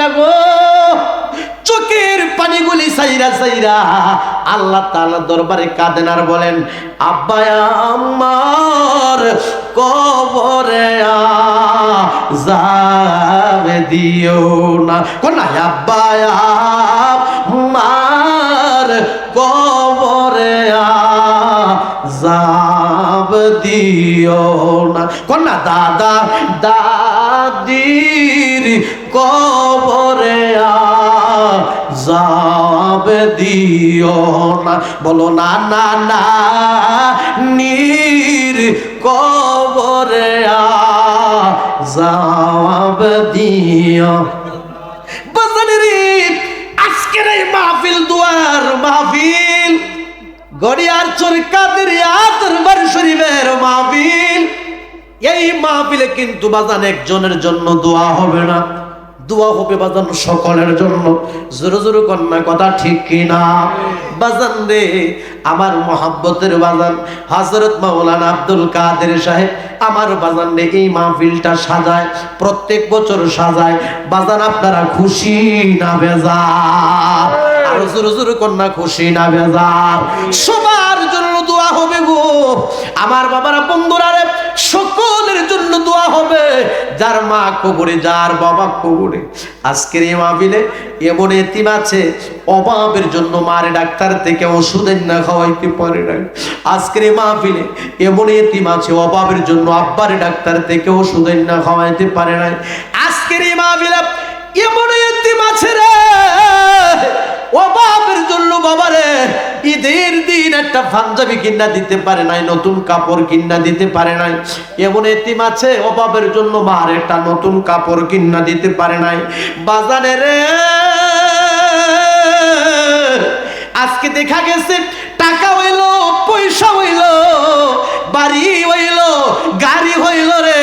না গো, চোখের পানিগুলি সাইরা সাইরা আল্লাহ তাআলার দরবারে কাঁদেন আর বলেন, আব্বা আমার কবরে আযাব দিও না। কোন আব্বা আমার কবরে আযাব দিও না। কোন দাদা দাদির কবরে আযাব দিও না। বলো না না না নীর কবরে আযাব দিও। বাজানেরে আজকের এই মাহফিল দুয়ার মাহফিল, গড়িয়ার চর কাদেরিয়া দরবার শরীফের মাহফিল। এই মাহফিলে কিন্তু বাজান একজনের জন্য দোয়া হবে না, দোয়া হবে বাজান সকলের জন্য। জোরে জোরে কন্যা কথা ঠিক কিনা বাজান রে? আমার মহাব্বতের বাজান হযরত মাওলানা আব্দুল কাদের সাহেব আমার বাজান রে এই মাহফিলটা সাজায়, প্রত্যেক বছর সাজায়। বাজান আপনারা খুশি না বেজার? আর জোরে জোরে কন্যা খুশি না বেজার? সবার জন্য দোয়া হবে গো আমার বাবারা, বন্ধুরা রে, সকলের জন্য দোয়া হবে। যার মা কবরে, যার বাবা কবরে। আজকের এই মাহফিলে এমন এতিম আছে অভাবের জন্য মারে ডাক্তার থেকে ওষুধ না খাওয়াইতে পারে না। আজকের এই মাহফিলে এমন এতিম আছে অভাবের জন্য আব্বারে ডাক্তার থেকে ওষুধ না খাওয়াইতে পারে না। আজকের এই মাহফিলে এমন এতিম আছে রে অভাবের জন্য বাবারে ঈদের দিন একটা পাঞ্জাবি কিনা দিতে পারে নাই, নতুন কাপড় কিনা দিতে পারে নাই। এমন এতিম আছে অভাবের জন্য মার একটা নতুন কাপড় কিনা দিতে পারে নাই। বাজারে রে আজকে দেখা গেছে টাকা হইল, পয়সা হইল, বাড়ি হইল, গাড়ি হইল রে,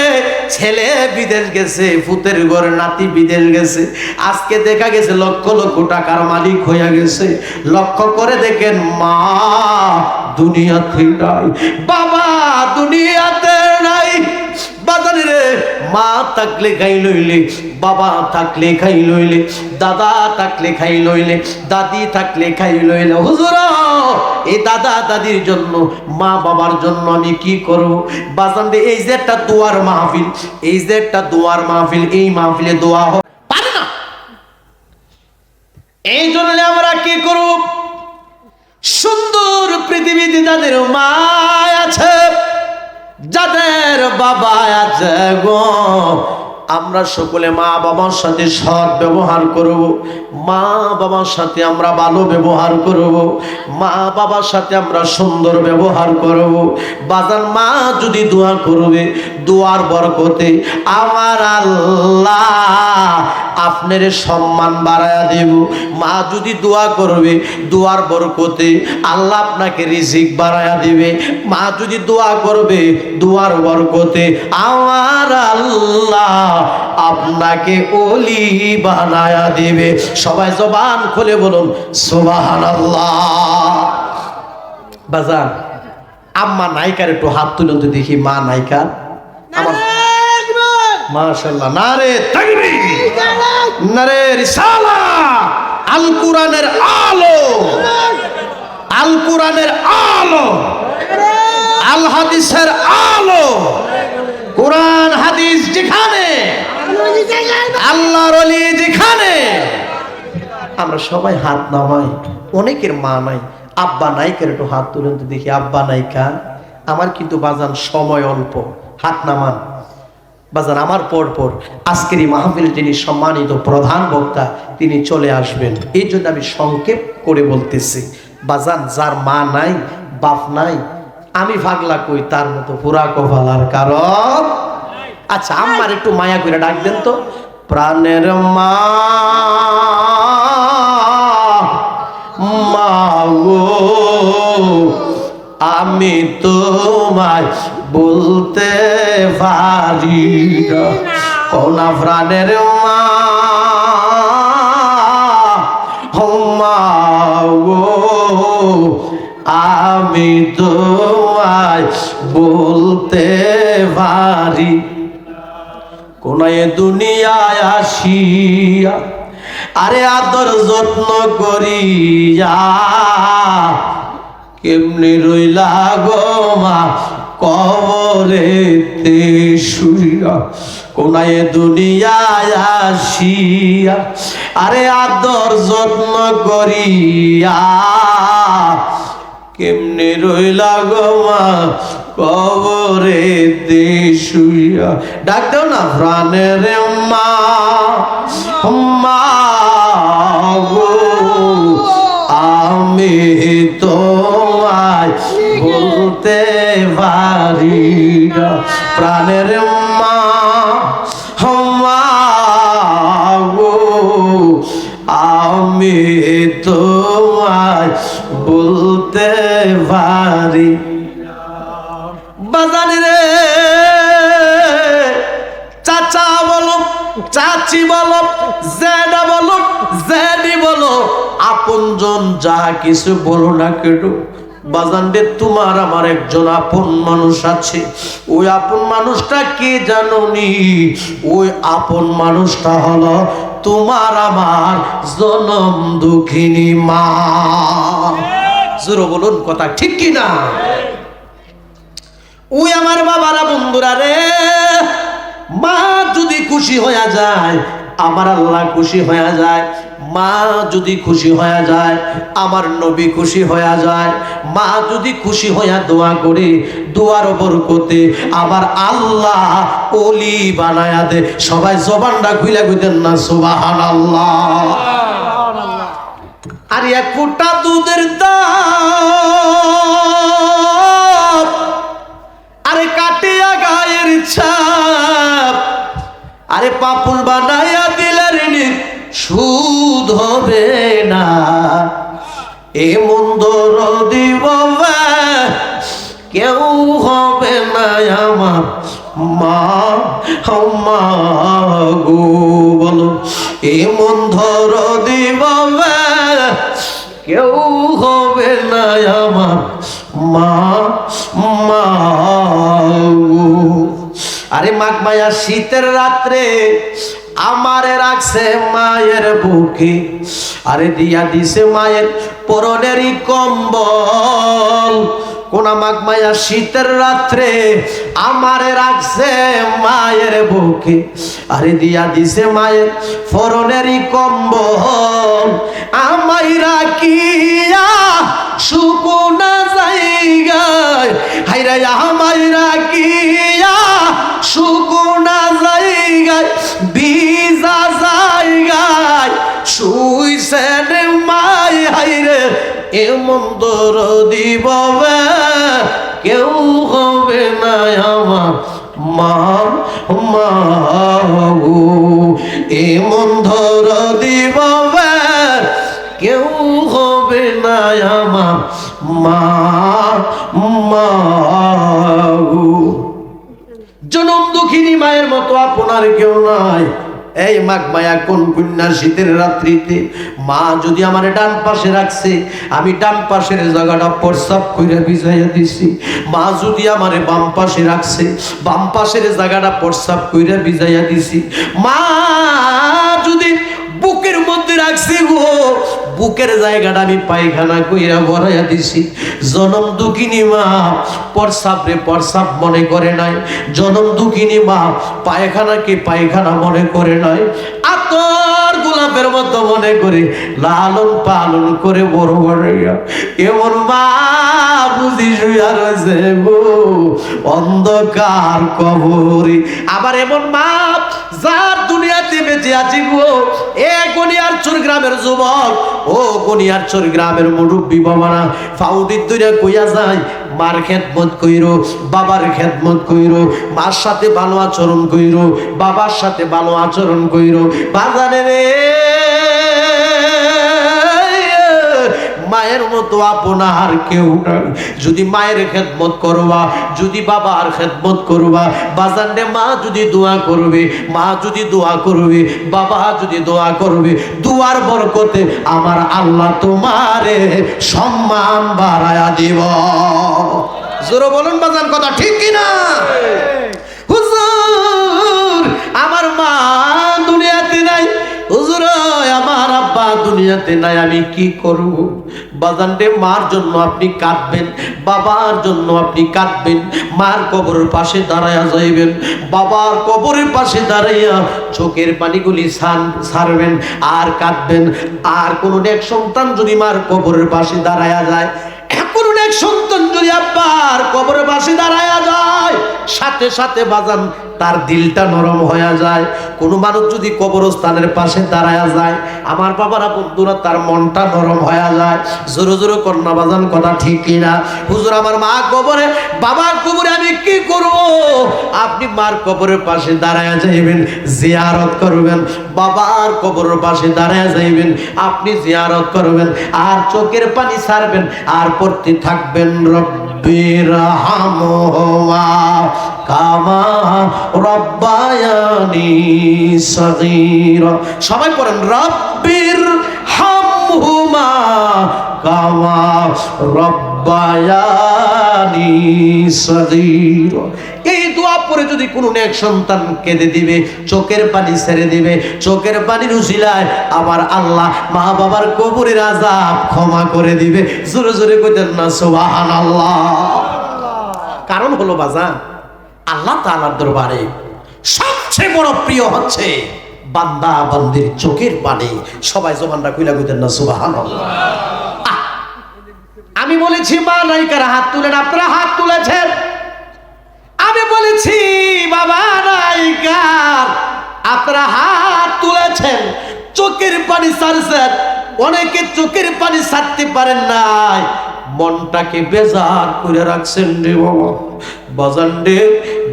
ছেলে বিদেশ গেছে, ফুতের ঘর নাতি বিদেশ গেছে। আজকে দেখা গেছে লক্ষ লক্ষ টাকার মালিক হইয়া গেছে। লক্ষ্য করে দেখেন মা দুনিয়াতে নাই, বাবা দুনিয়াতে নাই। বাজারে রে মা থাকলে খাই লইলে, বাবা থাকলে খাই লইলে, দাদা থাকলে খাই লইলে, দাদি থাকলে খাই লইলে। হুজুর এই দাদা দাদির জন্য, মা বাবার জন্য আমি কি করব? বাজান রে এই যে একটা দোয়ার মাহফিল, এই যে একটা দোয়ার মাহফিল, এই মাহফিলে দোয়া পারে না। এই জন্য আমরা কি করব? সুন্দর পৃথিবীতে যাদের মা আছে, যাদের বাবা আছে গো, আমরা সকলে মা বাবার সাথে সৎ ব্যবহার করব, মা বাবার সাথে আমরা ভালো ব্যবহার করব, মা বাবার সাথে আমরা সুন্দর ব্যবহার করব। বাজান মা যদি দোয়া করবে, দোয়ার বরকতে আমার আল্লাহ আপনার সম্মান বাড়ায়া দেব। মা যদি দোয়া করবে, দোয়ার বরকতে আল্লাহ আপনাকে রিজিক বাড়ায়া দেবে। মা যদি দোয়া করবে, দোয়ার বরকতে আমার আল্লাহ আপনাকে ওলি বানায়া দিবে। সবাই জবান খুলে বলুন সুবহানাল্লাহ। বাজার আম্মা নায়িকার একটু হাত তুলুন তো দেখি। মা নায়িকা আমার মাশাআল্লাহ, নারে তাকবীর, নারে রিসালাত। আল কোরআনের আলো, আল কোরআনের আলো, আল হাদিসের আলো। কোরআন হাদিস যেখানে, আল্লাহর ওলি যেখানে, আমরা সবাই হাত নামাই। অনেকের মা নাই, আব্বা নায়িকার একটু হাত তুলেন তো দেখি। আব্বা নায়িকা আমার কিন্তু বাজান সময় অল্প, হাত নামান বাজান। আমার পর পর আজকের এই মাহফিল যিনি সম্মানিত প্রধান বক্তা তিনি চলে আসবেন, এই জন্য আমি সংক্ষেপ করে বলতেছি। বাজান যার মা নাই, বাপ নাই, আমি ভাগলা কই তার মতো পুরা কপালার কারণ। আচ্ছা আমার একটু মায়া করে ডাক দেন তো। প্রাণের মা, মা গো আমি তোমায় বলতে পারি না। কোন প্রাণের মা, মা গো আমি তোমায় বলতে পারি। কোন দুনিয়ায় আসিয়া আরে আদর যত্ন করিয়া কেমনি রইলা গো মা কবরেতে শুইয়া কোনায় দুনিয়ায় আসিয়া আরে আদর যত্ন করিয়া কেমনি রইলা গো মা কবরেতে শুইয়া ডাক দাও না প্রাণের মা মা গো আমি তোমায় বলতে পারি না প্রাণের মা মা গো আমি তোমায় বলতে পারি বাজানি রে চাচা বলো চাচি বলো জেডা বলো জেডি বলো আপনজন যা কিছু বলো না কেন বাজান রে তোমার আমার একজন আপন মানুষ আছে ওই আপন মানুষটা কে জানোনি ওই আপন মানুষটা হলো তোমার আমার জনম দুঃখিনী মা জোরে বলুন কথা ঠিক কি না ওই আমার বাবারা বন্ধুরা রে মা যদি খুশি হয়ে যায় আমার আল্লাহ খুশি হয়ে যায় মা যদি খুশি হয়ে যায় আমার নবী খুশি হয়ে যায় মা যদি খুশি হয়ে দোয়া করে দোয়ার বরকতে আমার আল্লাহ ওলি বানায়া দে সবাই জবানটা খুইলা কইতেন না সুবহানাল্লাহ আর এক ফোঁটা দুধের দাম আরে কাটিয়া গায়ের ছাপ আরে পাপুল বানাইয়া দিলের সুদ হবে না এ মন্দর দিব কেউ হবে না আমার মা মা গো বলো এ মন্দর দিব কেউ হবে না আমার মা মা গো আরে মাঘ মায়া শীতের রাত্রে আমারে রাখছে মায়ের বুকে আরে দিয়া দিছে মায়ের পরনেরই কম্বল কোন মাঘ মায়া শীতের রাত্রে আমারে রাখছে মায়ের বুকে আরে দিয়া দিছে মায়ের পরনেরই কম্বল আমায় রাখিয়া শুকনা জায়গায় হায়রে আমায় রাখিয়া শুকনা জায়গায় বিজা জায়গায় শুইছেন মাই হায়রে এ মন্দর দিব কেউ হবে না আমার মা মা গো এ মন্দর দিব কেউ হবে না আমার মা মা গো জনম দুঃখিনী মায়ের মতো আপনার কেউ নাই এই মাঘ মায়া কোন কন্যা শীতের রাত্রিতে মা যদি আমার ডান পাশে রাখছে আমি ডান পাশের জায়গাটা প্রস্রাব কইরা ভিজাইয়া দিছি মা যদি আমারে বাম পাশে রাখছে বাম পাশের জায়গাটা প্রস্রাব কইরা ভিজাইয়া দিছি মা যদি বুকের মধ্যে রাখছি গো বুকের জায়গাটা আমি পায়খানা কইরা ভরাইয়া দিছি জনম দুঃখিনী মা প্রস্রাবরে প্রস্রাব মনে করে নাই জনম দুঃখিনী মা পায়খানাকে পায়খানা মনে করে নাই আতর গোলাপের মতো মনে করে লালন পালন করে বড় বাড়াইয়া এমন মা বুঝি শুয়া রয়েছে গো অন্ধকার কবরে আবার এমন মা যার দুনিয়াতে বেঁচে আছি গো এ গনিয়ারচর গ্রামের যুবক ও গনিয়ারচর গ্রামের মুরব্বী বাবারা ফাউদির দইরা কইয়া যায় মার খেদমত কইরো বাবার খেদমত কইরো মার সাথে ভালো আচরণ কইরো বাবার সাথে ভালো আচরণ কইরো বাজারে রে মায়ের মতো আপনার কেউ নাই যদি মায়ের খেদমত করবা যদি বাবার খেদমত করবা বাজারে মা যদি দোয়া করবে মা যদি দোয়া করবে বাবা যদি দোয়া করবে দুয়ার বরকতে আমার আল্লাহ তোমারে সম্মান বাড়ায়া দিব জোরে বলুন বাজান কথা ঠিক কি না হুজুর আমার মা দুনিয়াতে নাই হুজুর আমার দুনিয়াতে নাই, আমি কি করব? বাজানরে, মার জন্য আপনি কাঁদবেন, বাবার জন্য আপনি কাঁদবেন, মার কবরের পাশে দাঁড়ায়া যাইবেন, বাবার কবরের পাশে দাঁড়াইয়া চোখের পানিগুলি ছাড়বেন আর কাঁদবেন। আর কোন এক সন্তান যদি মার কবরের পাশে দাঁড়ায়া যায়, কোন এক সন্তান যদি আব্বার কবরের পাশে দাঁড়ায়া যায়, সাথে সাথে বাজান তার দিলটা নরম হয়ে যায়। কোনো মানুষ যদি কবরস্থানের পাশে দাঁড়ায়া যায়, আমার বাবারা বন্ধুরা, তার মনটা নরম হয়ে যায়। জোরে জোরে কন্যা বাজান, কথা ঠিক কিনা? হুজুর, আমার মা কবরে, বাবার কবরে আমি কি করব? আপনি মার কবরের পাশে দাঁড়ায়া যাইবেন, জিয়ারত করবেন, বাবার কবরের পাশে দাঁড়ায়া যাইবেন, আপনি জিয়ারত করবেন আর চোখের পানি ছাড়বেন আর পড়তে থাকবেন, রব্বিরহামহুমা কামা রব্বায়ানি সগীরা। সবাই পড়েন, রব্বিরহামহুমা কামা রব্বায়ানি সগীরা। এই দোয়া পরে যদি কোনো নেক সন্তান কেঁদে দিবে, চোখের পানি ছেড়ে দিবে, চোখের পানির উসিলায় আমার আল্লাহ মা বাবার কবরের আযাব ক্ষমা করে দিবে। জোরে জোরে কইতেন না সুবহানাল্লাহ। কারণ হলো বাজান, আল্লাহ তাআলার দরবারে সবচেয়ে বড় প্রিয় হচ্ছে বান্দা বান্দির চোখের পানি। সবাই জবানটা কইলা কইতেন না সুবহানাল্লাহ। আমি বলেছি মা নায়িকারা হাত তুলেন, আপনারা হাত তুলেছেন। আমি বলেছি বাবা নায়িকার, আপনারা হাত তুলেছেন, চোখের পানি ছাড়ছেন। অনেকে চোখের পানি ছাড়তে পারেন নাই, মনটাকে বেজার করে রাখছেন রে বাবা। বাজান রে,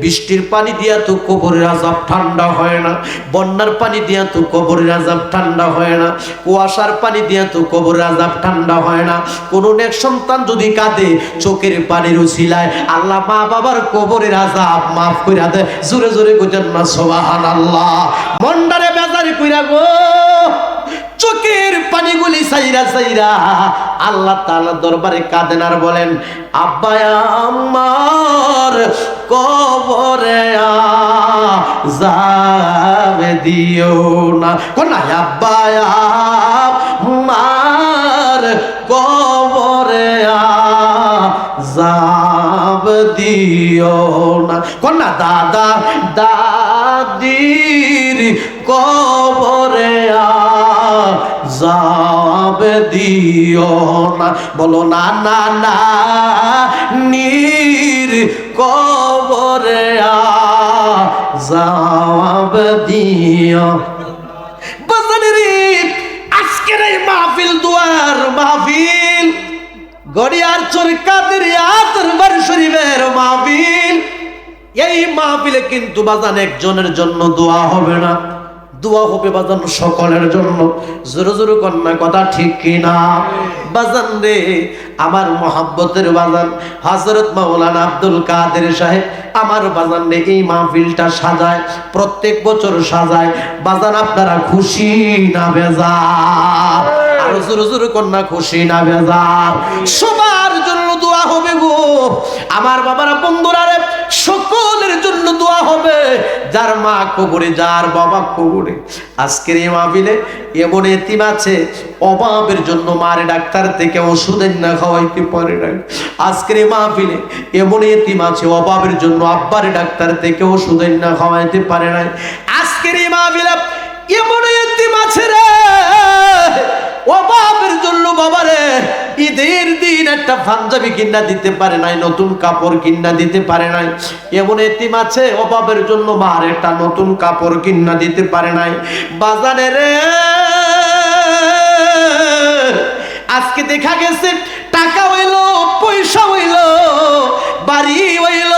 বৃষ্টির পানি দিয়া তো কবরের আযাব ঠান্ডা হয় না, বন্যার পানি দিয়া তো কবরের আযাব ঠান্ডা হয় না, কুয়াশার পানি দিয়া তো কবরের আযাব ঠান্ডা হয় না। কোন এক সন্তান যদি কাঁদে, চোখের পানির উসিলায় আল্লাহ মা বাবার কবরের আযাব মাফ কইরা দেয়। জোরে জোরে কইতেন না সুবহানাল্লাহ। মনটারে বেজারি কইরা গো, চোখের পানিগুলি সাইরা সাইরা আল্লাহ তাআলার দরবারে কাঁদেন আর বলেন, আব্বা আমার কবরে আযাব দিও না। কোন আব্বা আমার কবরে আযাব দিও না। কোন দাদা দাদির কবরে আযাব দিও না। বলো না না না, নীর কবরে আযাব দিও। বাজানেরে, আজকের এই মাহফিল দুয়ার মাহফিল, গড়িয়ার চর কাদেরিয়া দরবার শরীফের মাহফিল। এই মাহফিলে কিন্তু বাজান একজনের জন্য দোয়া হবে না, দোয়া হবে বাজান সকলের জন্য। জোরে জোরে কন্যা, কথা ঠিক কিনা? বাজান রে, আমার মহাব্বতের বাজান হযরত মাওলানা আব্দুল কাদের সাহেব আমার বাজান রে এই মাহফিলটা সাজায়, প্রত্যেক বছর সাজায়। বাজান, আপনারা খুশি না বেজার? আর জোরে জোরে কন্যা, খুশি না বেজার? সবার জন্য দোয়া হবে গো আমার বাবারা, বন্ধুরা রে, সকলের জন্য দোয়া হবে। যার মা কবরে, যার বাবা কবরে। আজকের এই মাহফিলে এমন এতিম আছে, অভাবের জন্য মারে ডাক্তার থেকে ওষুধ না খাওয়াইতে পারে না। আজকের এই মাহফিলে এমন এতিম আছে, অভাবের জন্য আব্বারে ডাক্তার থেকে ওষুধ না খাওয়াইতে পারে না। আজকের এই মাহফিলে এমন এতিম আছে রে, অভাবের জন্য বাবারে ঈদের দিন একটা পাঞ্জাবি কিনা দিতে পারে নাই, নতুন কাপড় কিনা দিতে পারে নাই। এমন এতিম আছে, অভাবের জন্য মার একটা নতুন কাপড় কিনা দিতে পারে নাই। বাজারে রে, আজকে দেখা গেছে টাকা হইল, পয়সা হইল, বাড়ি হইল,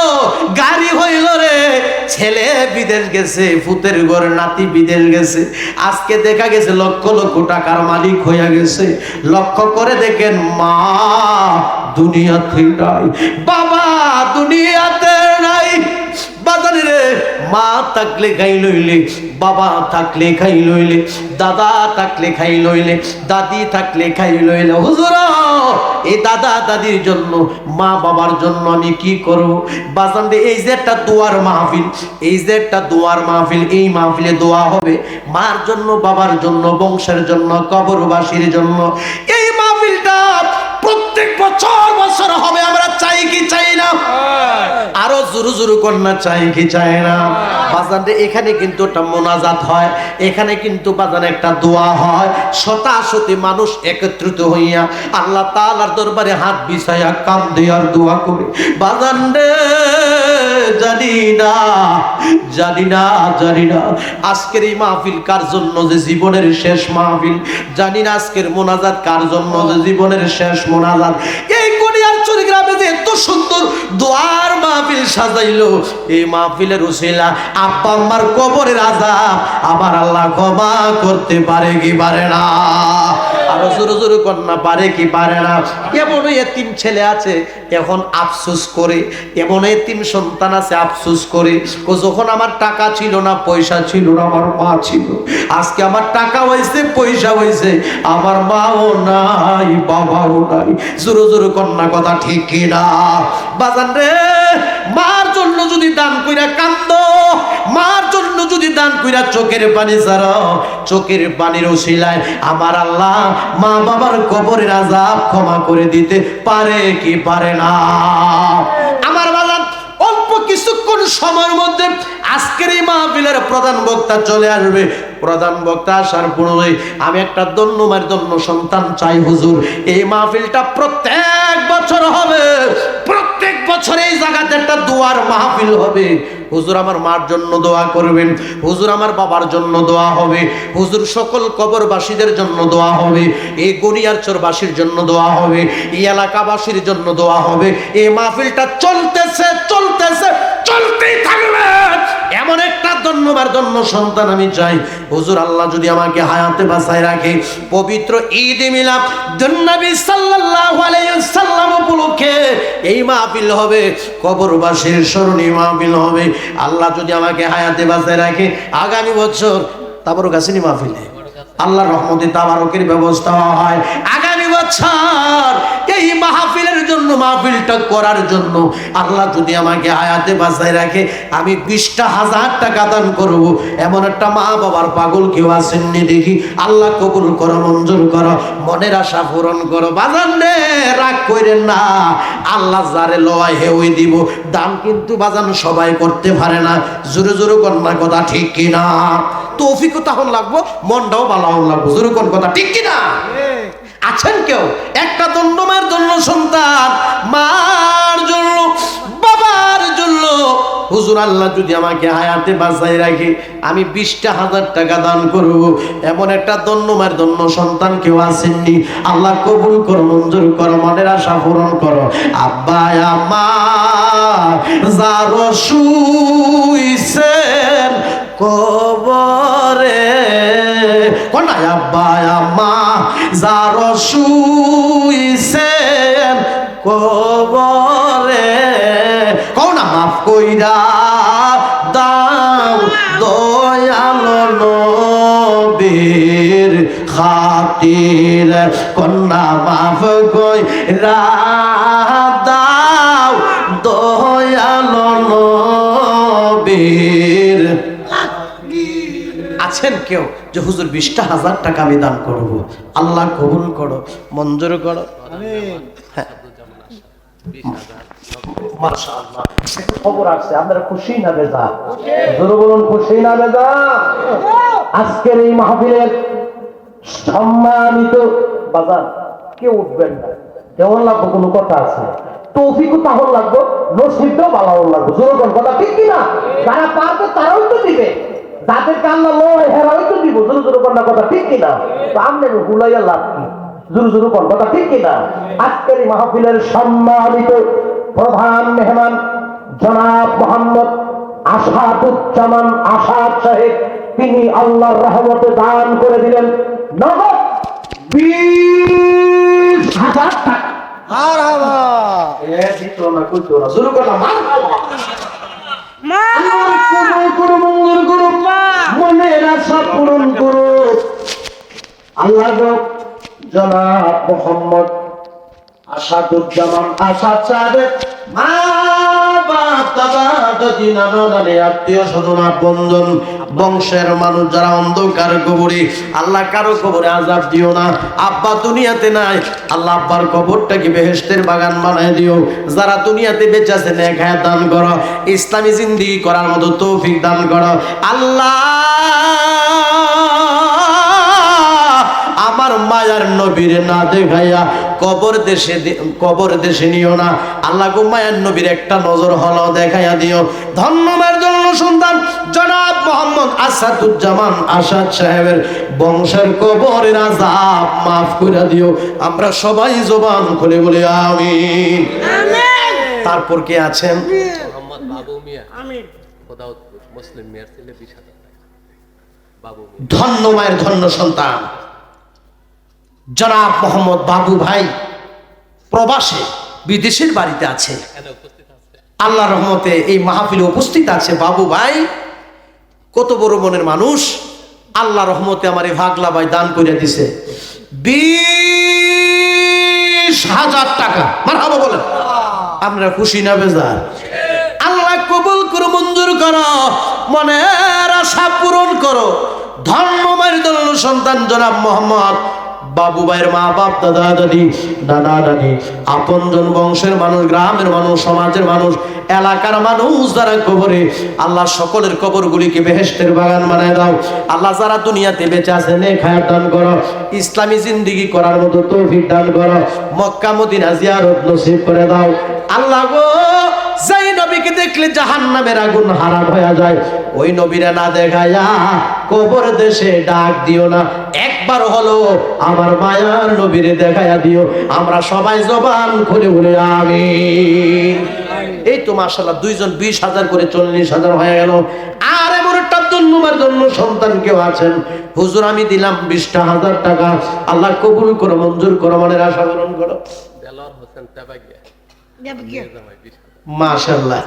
গাড়ি হইল রে, ছেলে বিদেশ গেছে, ফুতের ঘর নাতি বিদেশ গেছে। আজকে দেখা গেছে লক্ষ লক্ষ টাকার মালিক হইয়া গেছে। লক্ষ্য করে দেখেন, মা দুনিয়াতে নাই, বাবা দুনিয়াতে নাই। বাজারে রে, মা থাকলে খাই লইলে, বাবা থাকলে খাই লইলে, দাদা থাকলে খাই লইলে, দাদি থাকলে খাই লইলে। হুজুর এই দাদা দাদির জন্য, মা বাবার জন্য আমি কি করব? বাজান রে, এই যে একটা দোয়ার মাহফিল, এই যে একটা দোয়ার মাহফিল, এই মাহফিলে দোয়া হবে মার জন্য, বাবার জন্য, বংশের জন্য, কবরবাসীর জন্য। এই মাহফিলটা প্রত্যেক বছর বছর হবে, আমরা চাই কি চাই না? আরো জোরে জোরে কন্যা চাই কি চাই না? বাজান রে, এখানে কিন্তু একটা মোনাজাত হয়, এখানে কিন্তু বাজান একটা দোয়া হয়, শতাশতি মানুষ একত্রিত হইয়া আল্লাহ তাআলার দরবারে হাত বিছাইয়া কান্দে আর দোয়া করে। বাজান রে, জানি না জানি না জানি না আজকের এই মাহফিল কার জন্য যে জীবনের শেষ মাহফিল, জানি না আজকের মোনাজাত কার জন্য যে জীবনের শেষ মোনাজাত। এই কোনিয়ারচর গ্রামে যে এত সুন্দর দোয়ার মাহফিল সাজাইলো, এই মাহফিলের উসিলা আব্বা আম্মার কবরের আযাব আমার আল্লাহ ক্ষমা করতে পারে কি পারে না? আরো জোরে জোরে কন্যা পারে কি পারে না? এমন এতিম ছেলে আছে এখন আফসোস করে, এমন এতিম সন্তান আছে আফসোস করে, যখন আমার টাকা ছিল না, পয়সা ছিল না, আমার মা ছিল, আজকে আমার টাকা হয়েছে, পয়সা হয়েছে, আমার মাও নাই, বাবাও নাই। জোরে জোরে কন্যা কথা ঠিক কিনা? বাজান রে, মার জন্য যদি দান কইরা কান্দো, মার জন্য যদি দান কইরা চোখের পানি ছাড়ো, চোখের পানির ওসিলায় আমার আল্লাহ মা বাবার কবরের আযাব ক্ষমা করে দিতে পারে কি পারে না? আমার বাজান, অল্প কিছুক্ষণ সময়ের মধ্যে আজকের এই মাহফিলের প্রধান বক্তা চলে আসবে। প্রধান বক্তা আসার পূর্বে আমি একটা ধন্যবাদ ধন্য সন্তান চাই। হুজুর, এই মাহফিলটা প্রত্যেক বছর হবে, প্রত্যেক বছর এই জায়গাতে একটা দোয়ার মাহফিল হবে। হুজুর আমার মার জন্য দোয়া করবেন, হুজুর আমার বাবার জন্য দোয়া হবে, হুজুর সকল কবরবাসীদের জন্য দোয়া হবে, এই গড়িয়ারচরবাসীর জন্য দোয়া হবে, এই এলাকাবাসীর জন্য দোয়া হবে। এই মাহফিলটা চলতেছে চলতেছে চলতেই থাকবে। এমন একটা ধন্যবাদ ধন্য সন্তান আমি চাই। হুজুর, আল্লাহ যদি আমাকে হায়াতে বাঁচায় রাখে, পবিত্র ঈদ মিলাদ নবী সাল্লাল্লাহু আলাইহি ওয়াসাল্লাম উপলক্ষে এই মাহফিল হবে, কবরবাসীর স্মরণী মাহফিল হবে। আল্লাহ যদি আমাকে হায়াতে বাঁচায় রাখে, আগামী বছর তাবারক আসেনি মাহফিলে, আল্লাহর রহমতে তাবারকের ব্যবস্থা হয়। আগামী বছর এই মাহফিলের জন্য, মাহফিলটা করার জন্য আল্লাহ যদি আমাকে হায়াতে বাঁচায় রাখে, আমি 20,000 টাকা দান করব। এমন একটা মা বাবার পাগল কেউ আসেননি দেখি। আল্লাহ কবুল করো, মঞ্জুর করো, মনের আশা পূরণ করো। বাজান রে, রাগ কইরেন না, আল্লাহ যারে লয় হেউই দিব। দান কিন্তু বাজান সবাই করতে পারে না। জোরে জোরে কন্যা কথা ঠিক কিনা? তৌফিকও তখন লাগবো, মনটাও ভালো লাগবো। জোরে কোন কথা ঠিক কিনা? আছেন কেউ একটা দণ্ডমায়ের জন্য সন্তান, মার জন্য, বাবার জন্য? হুজুর, আল্লাহ যদি আমাকে হায়াতে বাঁচাই রাখে, আমি 20,000 টাকা দান করব। এমন একটা দণ্ডমায়ের জন্য সন্তান কেউ আসেননি। আল্লাহ কবুল করো, মঞ্জুর করো, মনের আশা পূরণ করো। আব্বা আমার যারো শুইছেন কবরে, কোনা আব্বা আম্মা যারো শুইছেন কবরে, কোনা মাফ কইরা দাও দয়ালো নবীর খাতির, কোনা মাফ কইরা দাও দয়ালো নবীর। আছেন কেউ যে হুজুর 20,000 টাকা আমি দান করবো? আল্লাহ কবুল করো, মঞ্জুর করো। মাশাআল্লাহ, খবর আসছে, আপনারা খুশি না বেজা? জোরে বলুন, খুশি না বেজা? আজকের এই মাহফিলের সম্মানিত বাজার কেউ উঠবেন না, কেমন লাগবে? কোনো কথা আছে? তৌফিকও তাহলে লাগবে, নসিবটাও ভালো লাগবে। জোরে বলুন কথা ঠিক কিনা? যারা পারবে তারাও তো দিবে, যাদেরকে আল্লাহ লয় হেরাই তো দিব। জোরে জোরে কন্যা কথা ঠিক কিনা? তো আমনে হুলাইয়া লাভ কি? জোরে জোরে কন্যা কথা ঠিক কিনা? আজকের এই মাহফিলের সম্মানিত প্রধান মেহমান জনাব মোহাম্মদ আসাদুজ্জামান আসাদ সাহেব, তিনি আল্লাহর রহমতে দান করে দিলেন নগদ 20,000 টাকা। মারহাবা। এ দিতো না কইতো না, জোরে কন্যা মারহাবা। কবুল করো, মঞ্জুর করো, মনের আশা পূরণ করো। আল্লাহ গো, জনাব মোহাম্মদ আসাদুজ্জামান আসাদ সাহেব মা বাপ দাদা দাদি নানা নানি আত্মীয় স্বজন আপনজন বংশের মানুষ যারা অন্ধকার কবরে, আল্লাহ কারো কবরে আযাব দিও না। আব্বা দুনিয়াতে নাই, আল্লাহ আব্বার কবরটাকে বেহেশতের বাগান বানায় দিও। যারা দুনিয়াতে বেঁচে আছে নেক হায়াত দান করো, ইসলামী জিন্দেগি করার মতো তৌফিক দান করো। আল্লাহ আমার মায়ার নবীর না দেখাইয়া কবর দেশে নিও না। আল্লাহ গো, মায়ার নবীর একটা নজর হলো দেখাইয়া দিও। ধন্যবাদ জন্য সন্তান জনাব মোহাম্মদ আসাদুজ্জামান আসাদ সাহেবের বংশের কবরের আযাব মাফ করে দিও। আমরা সবাই জবান খুলে বলি আমিন। তারপর কে আছেন? মোহাম্মদ বাবু মিয়া, আমিন। খোদাউদপুর মুসলিম মিয়ার ছেলে 20,000 টাকা। বাবু মিয়া, ধন্য মায়ের ধন্য সন্তান জনাব মোহাম্মদ বাবু ভাই প্রবাসে বিদেশের বাড়িতে আছে, এখানে উপস্থিত আছে। আল্লাহ রহমতে এই মাহফিলে উপস্থিত আছে। বাবু ভাই কত বড় মনের মানুষ, আল্লাহ রহমতে আমার এই ভাগলা ভাই দান করে দিছে 20,000 টাকা। মারহাবা বলেন। আপনারা খুশি না বেজার? আল্লাহ কবুল করো, মঞ্জুর করো, মনের আশা পূরণ করো। ধর্মমায়ের জন্য সন্তান জনাব মোহাম্মদ বাবু ভাইয়ের মা বাপ দাদা দাদি দাদা দাদি আপনজন বংশের মানুষ, গ্রামের মানুষ, সমাজের মানুষ, এলাকার মানুষ যারা কবরে, আল্লাহ সকলের কবরগুলিকে বেহেশতের বাগান বানায় দাও। আল্লাহ যারা দুনিয়াতে বেঁচে আছে নেক হায়াত দান করো, ইসলামী জিন্দেগি করার মতো তৌফিক দান করো, মক্কা মদিনা জিয়ারত নসিব করে দাও। আল্লাহ গো, যেই নবীকে দেখলে জাহান্নামের আগুন হারাম হয়ে যায়, ওই নবীরা না দেখায়া কবর দেশে ডাক দিও না। একবার হলো আমার মায়ার নবীরে দেখায়া দিও। আমরা সবাই জবান খুলে বলে আমিন। এই তো মাশাআল্লাহ দুইজন 20,000 করে 40,000 হয়ে গেল। আর এমন একটা ধন্যবাদ জন্য সন্তান কেউ আছেন? হুজুর আমি দিলাম 20,000 টাকা, আল্লাহ কবুল করো, মঞ্জুর করো, মনের আশা পূরণ করো। দেলোয়ার হোসেন তেবাগিয়া, জামাই 20,000। মাশাআল্লাহ।